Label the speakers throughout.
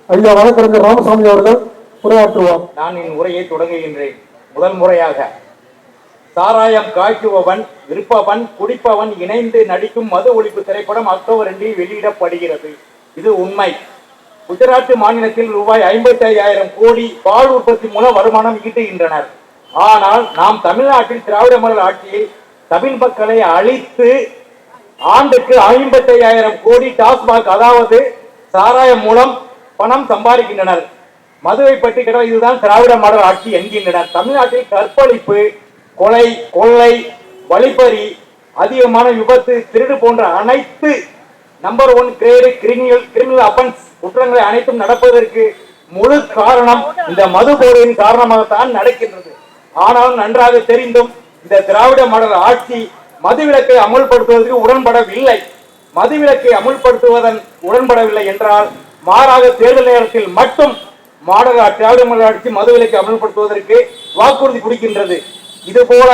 Speaker 1: ஐயா வழக்கறிஞர் ராமசாமி அவர்கள் உரையாற்றுவார்.
Speaker 2: நான் என் உரையை தொடங்குகின்றேன். முதல் முறையாக சாராயம் காய்ச்சுபவன், விற்பவன், குடிப்பவன் இணைந்து நடிக்கும் மது ஒழிப்பு திரைப்படம் அக்டோபர் 2 வெளியிடப்படுகிறது. இது உண்மை. குஜராத் மாநிலத்தில் ரூபாய் 55,000 கோடி பால் உற்பத்தி மூலம் வருமானம் ஈட்டுகின்றனர். ஆனால் நாம் தமிழ்நாட்டில் திராவிட மாடல் ஆட்சியில் தமிழ் மக்களை அழித்து ஆண்டுக்கு 55,000 கோடி டாஸ்மாக் அதாவது சாராயம் மூலம் பணம் சம்பாதிக்கின்றனர். மதுவை பற்றி கேட்டால் இதுதான் திராவிட மாடல் ஆட்சி என்கின்றனர். தமிழ்நாட்டில் கற்பழிப்பு, கொலை, கொள்ளை, வழிப்பறி, அதிகமான விபத்து, திருடு போன்ற அனைத்து நம்பர் 1 கிரேடு கிரிமினல் அஃபென்ஸ் குற்றங்களை அனைத்தும் நடப்பதற்கு முழு காரணம் இந்த மது போதையின் காரணமாகத்தான் நடக்கின்றது. ஆனாலும் நன்றாக தெரிந்தும் இந்த திராவிட மாடல் ஆட்சி மதுவிலக்கை அமுல்படுத்துவதற்கு உடன்படவில்லை. மதுவிலக்கை அமுல்படுத்துவதன் உடன்படவில்லை என்றால் மாறாக தேர்தல் நேரத்தில் மட்டும் திராவிட மாடல் ஆட்சி மதுவிலக்கை அமல்படுத்துவதற்கு வாக்குறுதி கொடுக்கின்றது. இது போல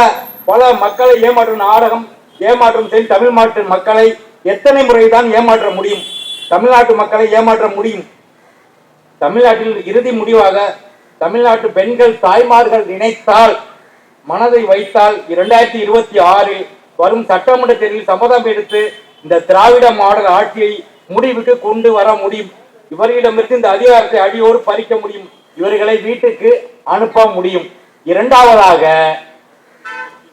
Speaker 2: பல மக்களை ஏமாற்றும் நாடகம் ஏமாற்றம் செய்து தமிழ் நாட்டு மக்களை எத்தனை முறைதான் ஏமாற்ற முடியும்? தமிழ்நாட்டு மக்களை ஏமாற்ற முடியும். தமிழ்நாட்டில் இறுதி முடிவாக தமிழ்நாட்டு பெண்கள் தாய்மார்கள் நினைத்தால், மனதை வைத்தால் 2026 வரும் சட்டமன்ற தேர்தலில் சபதம் எடுத்து இந்த திராவிட மாடல் ஆட்சியை முடிவுக்கு கொண்டு வர முடியும். இவர்களிடமிருந்து இந்த அதிகாரத்தை அடியோடு பறிக்க முடியும். இவர்களை வீட்டுக்கு அனுப்ப முடியும். இரண்டாவதாக,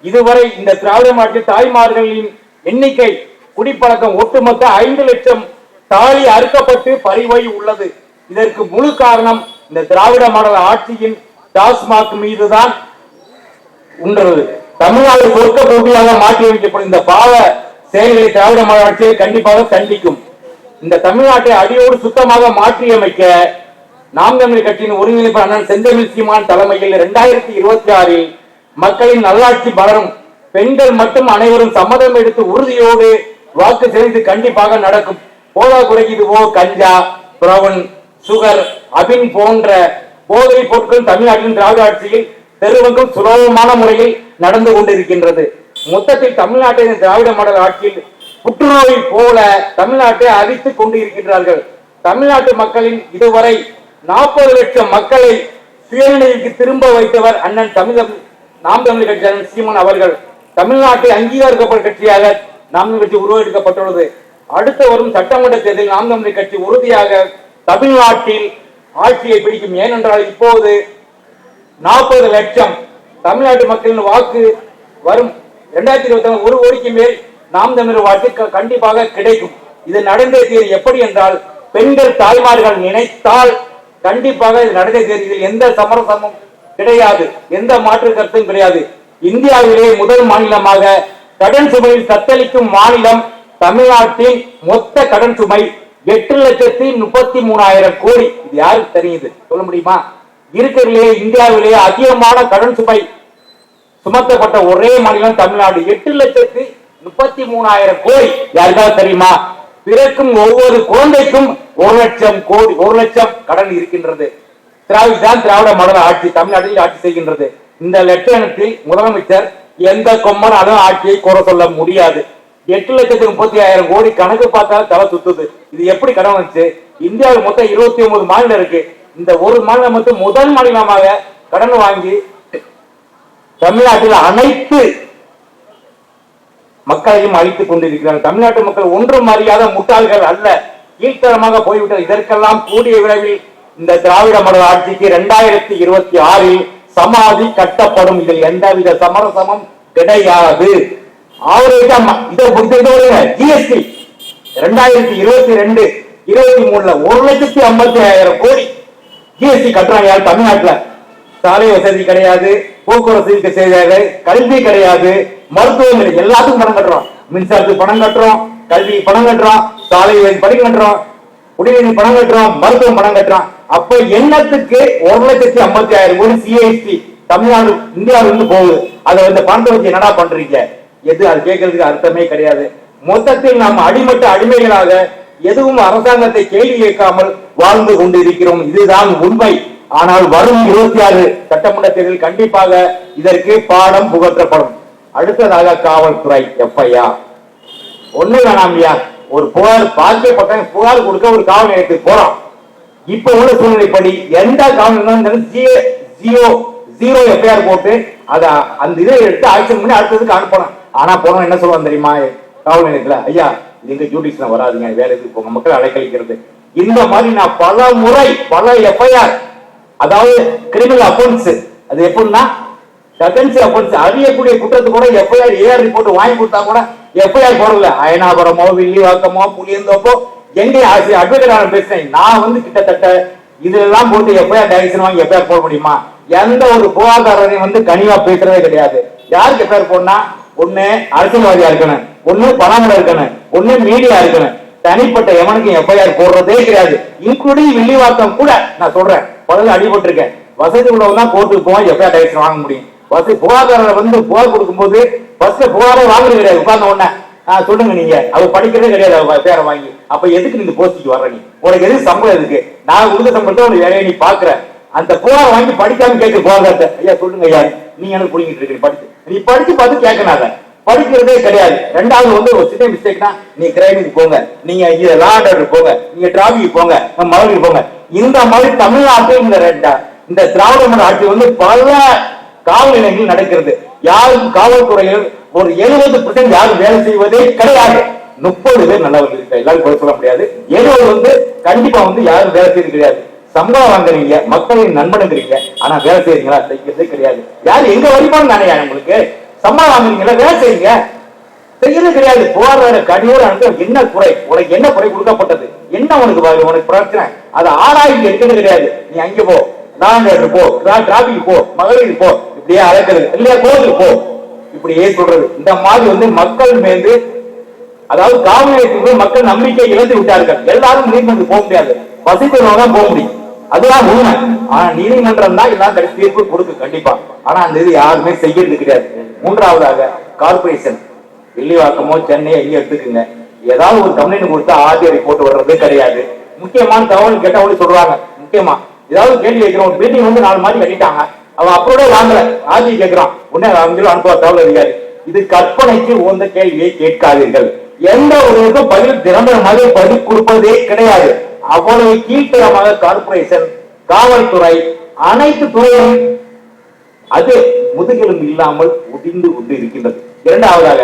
Speaker 2: இதுவரை இந்த திராவிட மாட்டு தாய்மார்களின் எண்ணிக்கை குடிப்பழக்கம் ஒட்டுமொத்த 5 லட்சம் தாலி அறுக்கப்பட்டு பறிவை உள்ளது. இதற்கு முழு காரணம் இந்த திராவிட மாடல் ஆட்சியின் டாஸ்மாக் மீதுதான் உண்டது. தமிழ்நாடு சொர்க்க பூமியாக மாற்றி வைக்கப்படும் இந்த பாவ செயல்களை திராவிட மாடல் ஆட்சியை கண்டிப்பாக கண்டிக்கும். இந்த தமிழ்நாட்டை அடியோடு சுத்தமாக மாற்றியமைக்க நாம் தமிழர் கட்சியின் ஒருங்கிணைப்பு அண்ணன் செந்தமிழ் சீமான் தலைமையில் 2026 மக்களின் நல்லாட்சி மலரும். பெண்கள் மட்டும் அனைவரும் சம்மதம் எடுத்து உறுதியோடு வாக்கு செலுத்தி கண்டிப்பாக நடக்கும். போதா குறைக்கு இதுவோ கஞ்சா, பிரவுன், சுகர், அபின் போன்ற போதை பொருட்கள் தமிழ்நாட்டின் திராவிட ஆட்சியில் தெருவங்கும் சுலபமான முறையில் நடந்து கொண்டிருக்கின்றது. மொத்தத்தில் தமிழ்நாட்டின் திராவிட மாடல் ஆட்சியில் புற்றுநோய் போல தமிழ்நாட்டை அழித்துக் கொண்டு இருக்கின்றார்கள். தமிழ்நாட்டு மக்களின் இதுவரை 40 லட்சம் மக்களை சுயநிலைக்கு திரும்ப வைத்தவர் அண்ணன் நாம் தமிழர் கட்சி அண்ணன் சீமான் அவர்கள். தமிழ்நாட்டை அங்கீகரிக்கப்பட்ட கட்சியாக நாம் தமிழர் கட்சி உருவெடுக்கப்பட்டுள்ளது. அடுத்து வரும் சட்டமன்ற தேர்தலில் நாம் தமிழர் கட்சி உறுதியாக தமிழ்நாட்டில் ஆட்சியை பிடிக்கும். ஏனென்றால் இப்போது 40 லட்சம் தமிழ்நாட்டு மக்களின் வாக்கு வரும் 2024 1 கோடிக்கு மேல் நாம் தமிழர் வாக்கு கண்டிப்பாக கிடைக்கும். இது நடந்தே தீரும். எப்படி என்றால், பெண்கள் தாய்மார்கள் நினைத்தால் கண்டிப்பாக இது நடந்தே தீரும். இதில் எந்த சமரசமும் கிடையாது, எந்த மாற்று கருத்தும் கிடையாது. இந்தியாவிலே முதல் மாநிலமாக கடன் சுமையில் தத்தளிக்கும் மாநிலம் தமிழ்நாட்டின் மொத்த கடன் சுமை 8,33,000 கோடி. இது யாருக்கு தெரியுது சொல்ல முடியுமா? இருக்கிறதுலே இந்தியாவிலேயே அதிகமான கடன் சுமை சுமத்தப்பட்ட ஒரே மாநிலம் தமிழ்நாடு. 8,33,000 கோடி. யாருக்காவது தெரியுமா? பிறக்கும் ஒவ்வொரு குழந்தைக்கும் 1 லட்சம் கடன் இருக்கின்றது. திராவிட மாடல் ஆட்சி தமிழ்நாட்டில் ஆட்சி செய்கின்றது. இந்த லட்சணத்தில் முதலமைச்சர் எந்த கொம்மனாலும் ஆட்சியை குறை சொல்ல முடியாது. 8,30,000 கோடி கணக்கு பார்த்தால் தலை சுத்துது. இது எப்படி கடன் வந்துச்சு? இந்தியாவில் மொத்தம் 29 மாநிலம் இருக்கு. இந்த ஒரு மாநிலம் மட்டும் முதல் மாநிலமாக கடன் வாங்கி தமிழ்நாட்டில் அனைத்து மக்களையும் அழித்துக் கொண்டிருக்கிறார்கள். தமிழ்நாட்டு மக்கள் ஒன்றும் அறியாத முட்டாள்கள் அல்ல, கீழ்த்தரமாக போய்விட்டது. இதற்கெல்லாம் கூடிய விரைவில் இந்த திராவிட மாடல் ஆட்சிக்கு 2026 சமாதி கட்டப்படும். இதில் எந்தவித சமரசமும் கிடையாது. ஜிஎஸ்டி 2022-23 1,50,000 கோடி ஜிஎஸ்டி கட்டுறாங்க. தமிழ்நாட்டில் சாலை வசதி கிடையாது, போக்குவரத்து கிடையாது, கல்வி கிடையாது, மருத்துவம் கிடையாது. எல்லாத்துக்கும் பணம் கட்டுறோம். மின்சாரத்துக்கு பணம் கட்டுறோம், கல்வி பணம் கட்டுறோம், சாலை பணம் கட்டுறோம், குடிநீர் பணம் கட்டுறோம், மருத்துவம் பணம் கட்டுறோம். அப்ப எண்ணத்துக்கு 1,50,000 கோடி சிஎஸ்டி தமிழ்நாடு இந்தியாவிலிருந்து போகுது. அதை இந்த பணத்தை வச்சு என்னடா பண்றீங்க? எது அது கேட்கறதுக்கு அர்த்தமே கிடையாது. மொத்தத்தில் நாம் அடிமைகளாக எதுவும் அரசாங்கத்தை கேள்வி கேட்காமல் வாழ்ந்து கொண்டிருக்கிறோம். இதுதான் உண்மை. ஆனால் வரும் 26 சட்டமன்ற தேர்தலில் கண்டிப்பாக இதற்கு பாடம் புகற்றப்படும். அடுத்ததாக காவல்துறை எஃப்ஐஆர் ஒண்ணு வேணாம். ஒரு புகார் பாதிக்கப்பட்ட புகார் கொடுக்க ஒரு காவல் நிலையத்துக்கு போறோம். இப்ப உள்ள சூழ்நிலைப்படி எந்த காவல் ஜீரோ எஃப்ஐஆர் போட்டு அத அந்த இதை எடுத்து ஆக்ஷன் பண்ணி அடுத்ததுக்கு அனுப்பணும். ஆனா போனோம் என்ன சொல்லுவாங்க தெரியுமா காவல் நிலையத்துல, ஐயா எங்க ஜூடிஷன்ல வராதுங்க, வேற எதுக்கு போங்க, மக்கள் அலைக்கழிக்கிறது. இந்த மாதிரி நான் பல முறை பல எஃப்ஐஆர், அதாவது கிரிமினல் அஃபென்ஸ், அது எப்படின்னா செகண்ட்ஸ் அஃபென்ஸ், அறியக்கூடிய குற்றத்துக்கு கூட எஃப்ஐஆர் ஏஆர் ரிப்போர்ட் வாங்கி கொடுத்தா கூட எஃப்ஐஆர் போடல. அயனாபுரமோ வில்லிவாக்கமோ புளியந்தோப்போ எங்க அட்வொகேட் பேசுறேன் நான் வந்து கிட்டத்தட்ட இதெல்லாம் போட்டு எஃப்ஐஆர் டைரக்ஷன் வாங்கி எஃப்ஐஆர் போட முடியுமா? எந்த ஒரு புகார்தாரரையும் வந்து கனிவா பேசுறதே கிடையாது. யாருக்கு எஃப்ஐஆர் போடனா, ஒண்ணு அரசியல்வாதியா இருக்கணும், ஒண்ணு பணமுறை இருக்கணும், ஒண்ணு மீடியா இருக்கணும். தனிப்பட்ட எவனுக்கு எஃப்ஐஆர் போடுறதே கிடையாது. இன்க்ளூடிங் வில்லிவாக்கம் கூட நான் சொல்றேன், பல அடிபட்டு இருக்கேன். வசதி உள்ளவங்க தான் கோர்ட்டுக்கு போவோம் எஃப்ஐஆர் டைரக்ஷன் வாங்க முடியும். வசதி புகார்தாரர் வந்து புகார் கொடுக்கும்போது ஃபர்ஸ்ட் புகாரே வாங்குறது கிடையாது. உட்கார்ந்த உடனே சொல்லுங்க நீங்க அவ படிக்கிறதே கிடையாது, அவ பேரை வாங்கி. அப்ப எதுக்கு நீங்க போஸ்டிக்கு வர்ற? நீ உனக்கு எதுக்கு சம்பளம் எதுக்கு? நான் கொடுத்த சம்பளத்தை உனக்கு வேலையை நீ பாக்குற. அந்த புகார் வாங்கி படிக்காம கேட்க புகார்தார்ட்ட, ஐயா சொல்லுங்க ஐயா நீ எனக்கு புடிங்கிட்டு இருக்க, படிச்சு நீ படிச்சு பார்த்து கேட்கனாத, படிக்கிறதே கிடையாது. ரெண்டாவது வந்து ஒரு சின்ன மிஸ்டேக்னா நீ கிரைமுக்கு போங்க, நீங்க இங்க லா அண்ட் ஆர்டர் போங்க, நீங்க டிராபிக் போங்க, மகளிர் போங்க. இந்த மாதிரி தமிழ்நாட்டில் இந்த திராவிட மாடல் ஆட்சி வந்து பல காவல் நிலையங்கள் நடக்கிறது. யாரும் காவல்துறையில் ஒரு 70% யாரும் வேலை செய்வதே கிடையாது. 30 பேர் நல்லவர்கள் இருக்க, எல்லாரும் சொல்ல முடியாது. 70 வந்து கண்டிப்பா வந்து யாரும் வேலை செய்யறது கிடையாது. சம்பளம் வாங்குறீங்க, மக்களின் நண்பனுங்கிறீங்க, ஆனா வேலை செய்யறீங்களா? செய்யறதே கிடையாது. யாரு எங்க வரிப்பான்னு தானே உங்களுக்கு சம்பளம் வாங்குறீங்களா? வேலை செய்யுங்க, செய்யறது கிடையாது. போராட கடியோடு அனுப்ப என்ன குறை, உனக்கு என்ன குறை கொடுக்கப்பட்டது, என்ன உனக்கு பிரச்சனை, அதை ஆராய்ச்சி எடுக்கிறது கிடையாது. நீ அங்க போ, நான் போ, டிராபிக் போ, மகளிர் போ, இப்படியே அழைக்கிறது இல்லையா, கோவிலுக்கு போ, இப்படியே சொல்றது. இந்த மாதிரி வந்து மக்கள் மீது, அதாவது காவல் நிலையத்துக்கு மக்கள் நம்பிக்கை இழந்து விட்டார்கள். எல்லாரும் நீதிமன்றத்துக்கு போக முடியாது, வசிக்கிறவங்க தான் போக முடியும், அதுதான் உண்மை. ஆனா நீதிமன்றம் தான் எல்லாம் கடைசி தீர்ப்பு கொடுக்கு கண்டிப்பா. ஆனா அந்த இது யாருமே செய்யறது கிடையாது. மூன்றாவதாக கார்பரேஷன், வில்லிவாக்கமோ சென்னை எங்க எடுத்துக்குங்க, ஏதாவது ஒரு கம்ப்ளைண்ட் கொடுத்தா ஆர்டிஐ ரிப்போர்ட் வர்றதே கிடையாது. முக்கியமான தகவல் கேட்டா அவங்களுக்கு சொல்றாங்க, முக்கியமா ஏதாவது கேள்வி கேட்கிறோம், ஒரு மீட்டிங் வந்து 4 மாதிரி கட்டிட்டாங்க, அவன் அப்போட வாங்கல, ஆர்டிஐ கேட்கிறான், உடனே அவங்களும் அனுப்ப தகவல் அதிகாரி. இது கற்பனைக்கு உந்த கேள்வியை கேட்காதீர்கள். எந்த ஒரு பதில் திறம்பட பதில் கொடுப்பதே கிடையாது. அவ்வளவு கீழ்த்தரமாக கார்பரேஷன், காவல்துறை, அனைத்து துறையும் அது முதுகெலும்பு இல்லாமல் ஒடிந்து கொண்டு இருக்கின்றது. இரண்டாவதாக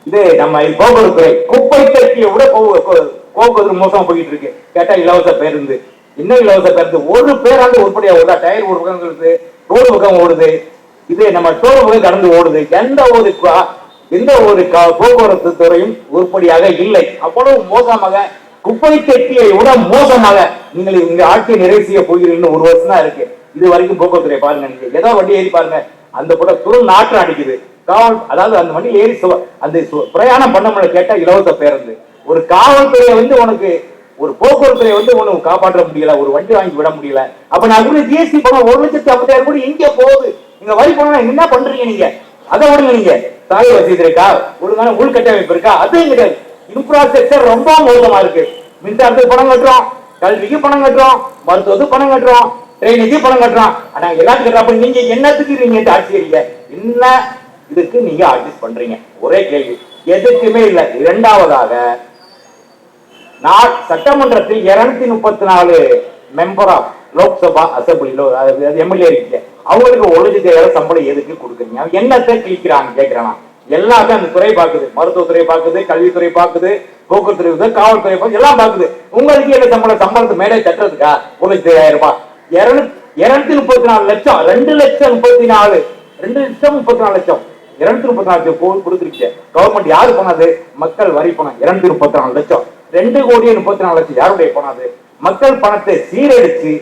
Speaker 2: இது நம்ம போக்குவரத்து துறை, குப்பை தட்டியை விட போக்குவரத்து மோசமா போயிட்டு இருக்கு. கேட்டா இலவச பேருந்து, என்ன இலவச பேருந்து? ஒரு பேராண்டு உருப்படியா ஓடுதா? டயர் ஒரு பக்கம் இருக்குது, ரோடு பக்கம் ஓடுது, இது நம்ம டோல் பக்கம் கடந்து ஓடுது. எந்த ஒரு போக்குவரத்து துறையும் உருப்படியாக இல்லை. அவ்வளவு மோசமாக, குப்பை தட்டியை விட மோசமாக நீங்கள் இங்க ஆட்சியை நிறைவு செய்ய போகிறீங்கன்னு 1 வருஷம் தான் இருக்கு. இது வரைக்கும் போக்குவரத்துறை பாருங்க, நீங்க ஏதோ வண்டி ஏறி பாருங்க, அந்த கூட துருள் நாற்றம் அடிக்குது. அதாவது அந்த வண்டி ஏறி அந்த பிரயாணம் பண்ண முடியல. கேட்டா இலவச பேருந்து. ஒரு காவல்துறையை வந்து உனக்கு, ஒரு போக்குவரத்துறை வந்து உனக்கு காப்பாற்ற முடியல, ஒரு வண்டி வாங்கி விட முடியல. அப்ப நான் கூட ஜிஎஸ்டி பணம் 1,50,000 கோடி எங்க போகுது? நீங்க வரி பணம் என்ன பண்றீங்க? நீங்க அதை விடுங்க. நீங்க சாலை வசதி இருக்கா? ஒழுங்கான உள்கட்டமைப்பு இருக்கா? அதுவும் கிடையாது. இன்ஃப்ராஸ்ட்ரக்சர் ரொம்ப மோசமா இருக்கு. மின்சாரத்துக்கு பணம் கட்டுறோம், கல்விக்கு பணம் கட்டுறோம், மருத்துவத்துக்கு பணம் கட்டுறோம், ட்ரெயினுக்கு பணம் கட்டுறோம். ஆனா எல்லாத்துக்கும் கட்டுறோம். அப்ப நீங்க என்னத்துக்கு நீங்க ஆட்சி செய்றீங்க? என்ன இதுக்கு நீங்க ஆட்சி பண்றீங்க? ஒரே கேள்வி, எதுக்குமே இல்லை. இரண்டாவதாக, சட்டமன்றத்தில் 234 மெம்பர் ஆஃப் லோக்சபா அசம்பிளில எம்எல்ஏ இருக்கு, அவங்களுக்கு 1,00,000 சம்பளம் எதுக்கு கொடுக்குறீங்க? என்னத்தை கிழிக்கிறாங்க கேட்கிறானா? எல்லாத்தையும் அந்த துறை பார்க்குது, மருத்துவத்துறை பார்க்குது, கல்வித்துறை பார்க்குது, போக்குவரத்து, காவல்துறை எல்லாம் பார்க்குது. உங்களுக்கு என்ன சம்பளம்? சம்பளத்தை மேலே தட்டுறதுக்கா 1,00,000 ரூபாய்? 234 லட்சம், 2,34,00,000 கொடுத்துருக்கீங்க. கவர்மெண்ட் யாரு போனது? மக்கள் வரி பணம். 234 லட்சம், 2,34,00,000 யாருடைய போனது? மக்கள் பணத்தை சீரழிச்சு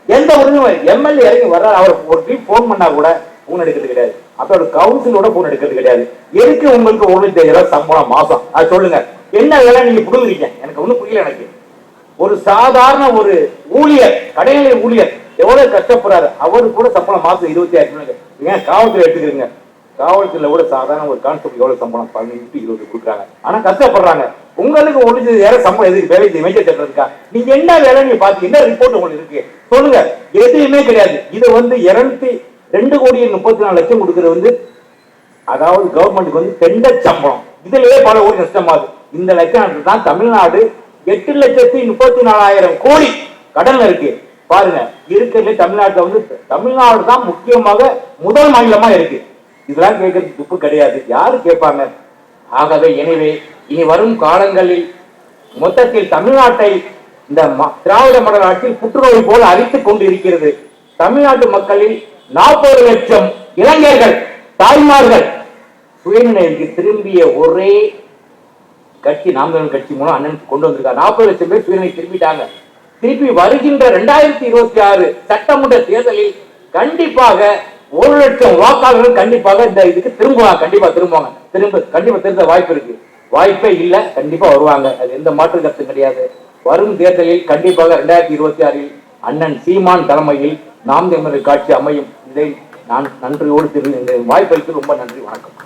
Speaker 2: எந்த ஒரு எம்எல்ஏ இறங்கி வர்ற, அவர் ஒரு ட்ரீட் போன் பண்ணா கூட போன் எடுக்கிறது கிடையாது, அதோட கவுன்சிலோட போன் எடுக்கிறது கிடையாது. எதுக்கு உங்களுக்கு 1,00,000 சம்பளம் மாசம்? அது சொல்லுங்க, என்ன வேலை நீங்க புடுங்குறீங்க? எனக்கு ஒண்ணும் புரியல. எனக்கு ஒரு சாதாரண ஒரு ஊழியர், கடைநிலை ஊழியர் எவ்வளவு கஷ்டப்படுறாரு, அவரு கூட சம்பளம் மாசம் 25,000. ஏன் காவல்துறை எடுத்துக்கிறீங்க? காவல்துறையில கூட சாதாரண ஒரு கான்ஸ்டபிள் எவ்வளவு சம்பளம்? 15-20 கொடுக்குறாங்க, ஆனா கஷ்டப்படுறாங்க. உங்களுக்கு 1,00,000 சம்பளம் எதுக்கு? வேலை மேய்ச்சல் தட்டுறதுக்கா? நீங்க என்ன வேலை நீங்க பாத்து, என்ன ரிப்போர்ட் உங்களுக்கு இருக்கு சொல்லுங்க? எதுவுமே கிடையாது. இது வந்து 2,34,00,000 கொடுக்கறது வந்து, அதாவது கவர்மெண்ட்டுக்கு வந்து தெண்ட சம்பளம். இதுலயே பல ஊர் நஷ்டமாகுது. இந்த லட்சம் தான் தமிழ்நாடு 8,34,000 கோடி கடன்ல இருக்கு. பாருங்க, இருக்கிறதுல தமிழ்நாட்டுல வந்து தமிழ்நாடு தான் முக்கியமாக முதல் மாநிலமா இருக்கு. இதெல்லாம் கேட்கறதுக்கு துப்பு கிடையாது, யாரு கேட்பாங்க? ஆகவே எனவே இனி வரும் காலங்களில் மொத்தத்தில் தமிழ்நாட்டை இந்த திராவிட மாடல் ஆட்சியில் புற்றுநோய் போல அரித்துக் கொண்டு இருக்கிறது. தமிழ்நாட்டு மக்களில் 40 லட்சம் இளைஞர்கள், தாய்மார்கள் சுயநிலைக்கு திரும்பிய ஒரே கட்சி நாம் தமிழர் கட்சி மூலம் அண்ணன் கொண்டு வந்திருக்காங்க. 40 லட்சம் பேர் சுயநிலை திரும்பிட்டாங்க. திருப்பி வருகின்ற 2026 சட்டமன்ற தேர்தலில் கண்டிப்பாக 1 லட்சம் வாக்காளர்கள் கண்டிப்பாக இந்த இதுக்கு திரும்புவாங்க. கண்டிப்பா திரும்ப வாய்ப்பு இருக்கு. வாய்ப்பே இல்ல, கண்டிப்பா வருவாங்க. அது எந்த மாற்று கருத்து கிடையாது. வரும் தேர்தலில் கண்டிப்பாக 2026 அண்ணன் சீமான் தலைமையில் நாம் தமிழர் காட்சி அமையும். இதை நான் நன்றியோடு தெரிவிக்கின்றேன். வாய்ப்பளித்து ரொம்ப நன்றி. வணக்கம்.